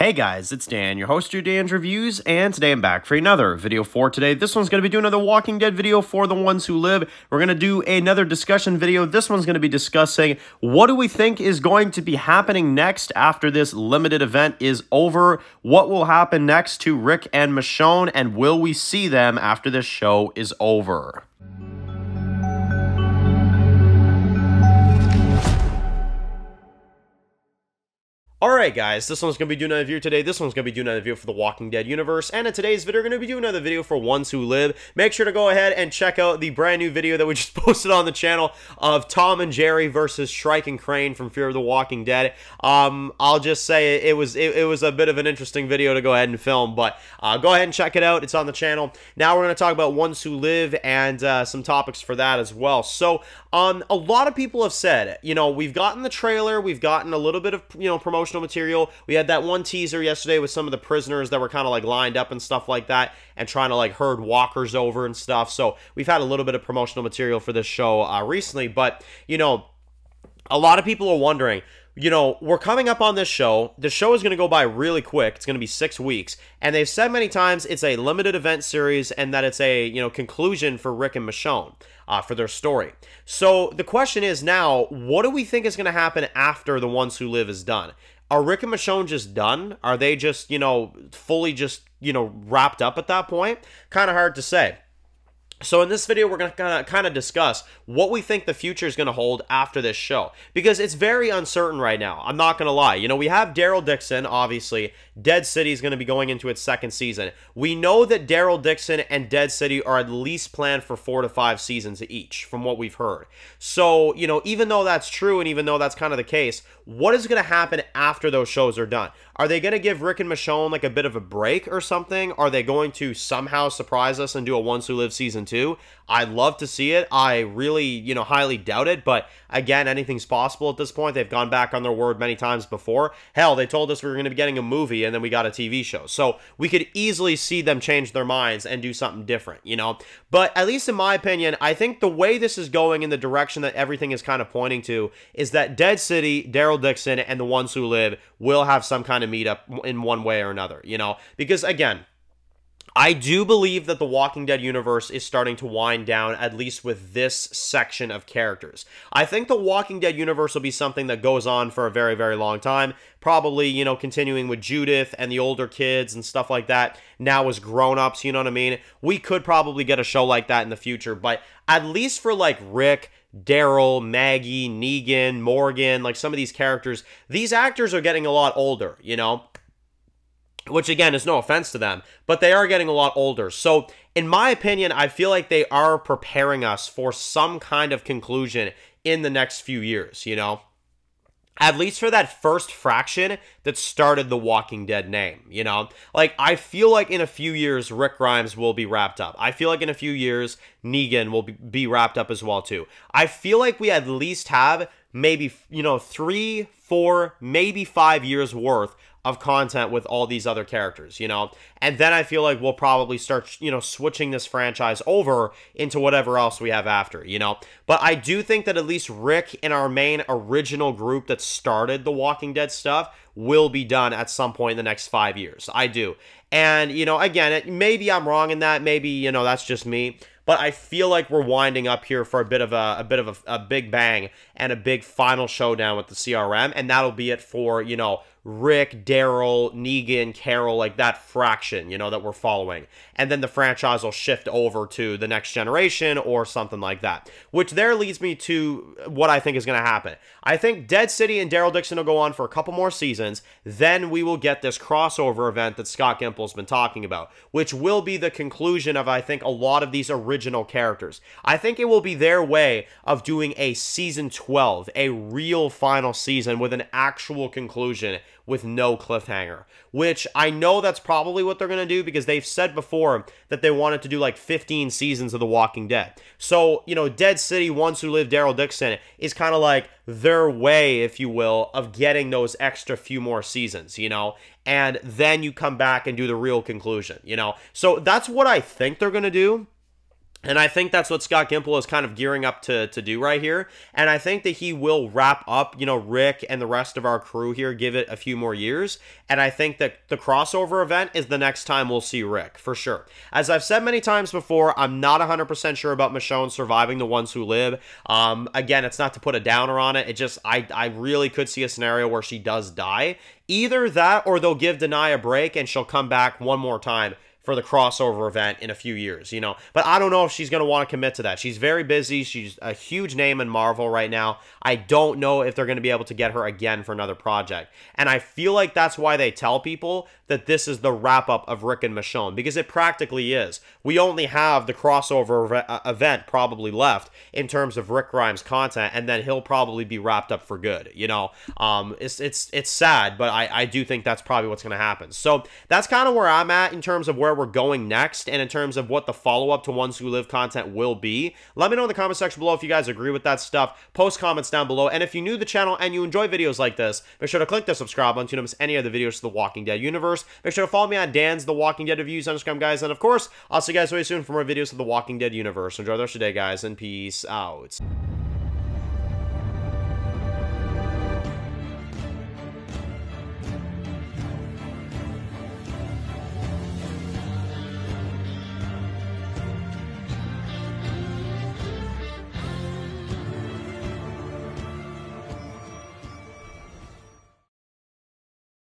Hey guys, it's Dan, your host of Dan's Reviews, and today I'm back for another video for today. This one's going to be doing another Walking Dead video for the ones who live. We're going to do another discussion video. This one's going to be discussing what do we think is going to be happening next after this limited event is over. What will happen next to Rick and Michonne, and will we see them after this show is over? Alright guys, this one's going to be doing another video today. This one's going to be doing another video for the Walking Dead universe. And in today's video, we're going to be doing another video for Ones Who Live. Make sure to go ahead and check out the brand new video that we just posted on the channel of Tom and Jerry versus Shrike and Crane from Fear of the Walking Dead. I'll just say it was a bit of an interesting video to go ahead and film, but go ahead and check it out. It's on the channel. Now we're going to talk about Ones Who Live and some topics for that as well. So, a lot of people have said, we've gotten the trailer, we've gotten a little bit of, promotional material. We had that one teaser yesterday with some of the prisoners that were kind of like lined up and stuff like that and trying to like herd walkers over and stuff. So we've had a little bit of promotional material for this show recently, but, a lot of people are wondering, we're coming up on this show. The show is going to go by really quick. It's going to be 6 weeks. And they've said many times it's a limited event series and that it's a, conclusion for Rick and Michonne for their story. So the question is now, what do we think is going to happen after The Ones Who Live is done? Are Rick and Michonne just done? Are they just, fully just, wrapped up at that point? Kind of hard to say. So in this video, we're going to kind of discuss what we think the future is going to hold after this show. Because it's very uncertain right now. I'm not going to lie. We have Daryl Dixon, obviously. Dead City is going to be going into its second season. We know that Daryl Dixon and Dead City are at least planned for 4 to 5 seasons each, from what we've heard. So, even though that's true and even though that's kind of the case, what is going to happen after those shows are done? Are they going to give Rick and Michonne like a bit of a break or something? Are they going to somehow surprise us and do a Ones Who Live season 2? I'd love to see it. I really, highly doubt it. But again, anything's possible at this point. They've gone back on their word many times before. Hell, they told us we were going to be getting a movie and then we got a TV show. So we could easily see them change their minds and do something different, But at least in my opinion, I think the way this is going in the direction that everything is kind of pointing to is that Dead City, Daryl Dixon, and The Ones Who Live will have some kind of meetup in one way or another, Because again, I do believe that the Walking Dead universe is starting to wind down, at least with this section of characters. I think the Walking Dead universe will be something that goes on for a very, very long time. Probably, continuing with Judith and the older kids and stuff like that. Now as grown-ups, you know what I mean? We could probably get a show like that in the future, but at least for like Rick, Daryl, Maggie, Negan, Morgan, like some of these characters, these actors are getting a lot older, Which, again, is no offense to them, but they are getting a lot older. So, in my opinion, I feel like they are preparing us for some kind of conclusion in the next few years, At least for that first fraction that started the Walking Dead name, Like, I feel like in a few years, Rick Grimes will be wrapped up. I feel like in a few years, Negan will be wrapped up as well, too. I feel like we at least have maybe, 3, 4, maybe 5 years worth of content with all these other characters, And then I feel like we'll probably start, switching this franchise over into whatever else we have after, But I do think that at least Rick and our main original group that started the Walking Dead stuff will be done at some point in the next 5 years. I do. And, again, maybe I'm wrong in that. Maybe, that's just me. But I feel like we're winding up here for a bit of a big bang and a big final showdown with the CRM. And that'll be it for, Rick, Daryl, Negan, Carol, like that fraction, that we're following. And then the franchise will shift over to the next generation or something like that. Which there leads me to what I think is going to happen. I think Dead City and Daryl Dixon will go on for a couple more seasons. Then we will get this crossover event that Scott Gimple's been talking about, which will be the conclusion of, I think, a lot of these original characters. I think it will be their way of doing a season 12, a real final season with an actual conclusion with no cliffhanger, which I know that's probably what they're going to do because they've said before that they wanted to do like 15 seasons of The Walking Dead. So, Dead City, Ones Who Live, Daryl Dixon is kind of like their way, if you will, of getting those extra few more seasons, and then you come back and do the real conclusion, So that's what I think they're going to do. And I think that's what Scott Gimple is kind of gearing up to do right here. And I think that he will wrap up, Rick and the rest of our crew here, give it a few more years. And I think that the crossover event is the next time we'll see Rick, for sure. As I've said many times before, I'm not 100% sure about Michonne surviving the Ones Who Live. Again, it's not to put a downer on it. It just, I really could see a scenario where she does die. Either that or they'll give Danai a break and she'll come back one more time for the crossover event in a few years, But I don't know if she's going to want to commit to that. She's very busy. She's a huge name in Marvel right now. I don't know if they're going to be able to get her again for another project. And I feel like that's why they tell people that this is the wrap-up of Rick and Michonne, because it practically is. We only have the crossover event probably left in terms of Rick Grimes content, and then he'll probably be wrapped up for good, It's sad, but I do think that's probably what's going to happen. So that's kind of where I'm at in terms of where we're going next, and in terms of what the follow-up to Ones Who Live content will be. Let me know in the comment section below if you guys agree with that stuff. Post comments down below, and if you're new to the channel and you enjoy videos like this, make sure to click the subscribe button to not miss any of the videos to The Walking Dead universe. Make sure to follow me on Dan's The Walking Dead Reviews on Instagram, guys, and of course, I'll see you guys very soon for more videos of The Walking Dead universe. Enjoy the rest of your day, guys, and peace out.